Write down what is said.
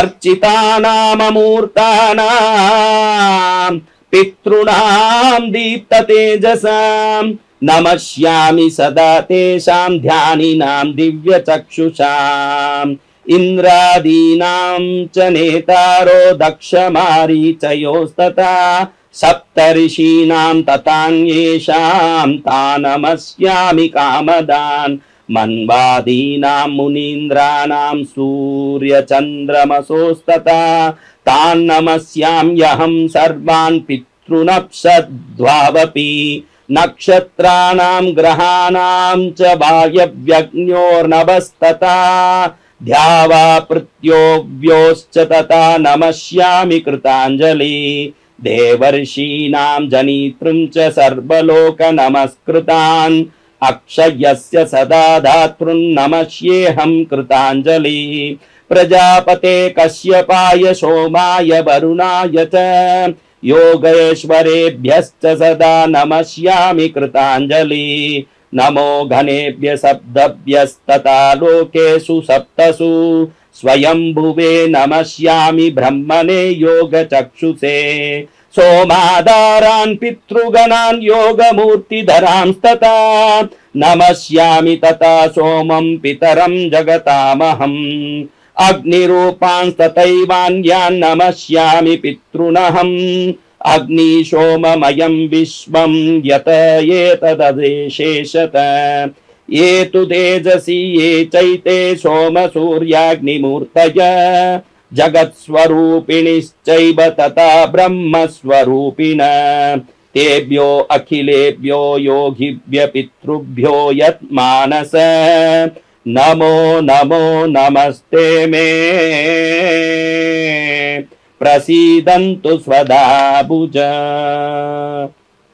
अर्चितानामूर्तानां पितॄणां दीप्ततेजसां नमस्यामि सदा तेषां ध्यानिनां दिव्यचक्षुषाम् इंद्रादीनां च नेतारो दक्षमारीचयोस्तथा सप्तर्षीणां तथान्येषां तानमस्यामि कामदान् मन्वादीनां मुनीन्द्राणां सूर्यचन्द्रमसोस्तथा तान्नमस्याम्यहं सर्वान् पितॄनप्सद्वावपि नक्षत्राणां ग्रहाणां च वायव्यग्न्योर्नभस्तथा ध्यावा पृथ्व्योश्च तथा नमस्यामि कृताञ्जलि देवर्षीणां जनितृं च सर्वलोक नमस्कृतान् अक्षयस्य सदा धातॄन्नमस्येऽहं कृताञ्जलि प्रजापते कश्यपाय सोमाय वरुणाय च योगेश्वरेभ्यश्च सदा नमस्यामि कृताञ्जलि नमो घनेभ्य सप्तभ्यस्तथा लोकेषु सप्तसु स्वयंभुवे नमस्यामि ब्रह्मणे योगचक्षुषे सोमाधारान् पितृगणान् योगमूर्तिधरांस्तथा नमस्यामि तथा सोमं पितरं जगतामहम् अग्निरूपांस्तथैवान्यान् नमस्यामि पितॄनहम् अग्निशोममयं विश्वं यत एतदशेषत ये तु तेजसि ये चैते सोम सूर्याग्निमूर्तय जगत्स्वरूपिणिश्चैव तथा ब्रह्मस्वरूपिण तेभ्यो अखिलेभ्यो योगिभ्य पितृभ्यो यत्मानस नमो नमो नमस्ते मे प्रसीदन्तु स्वधा भुज।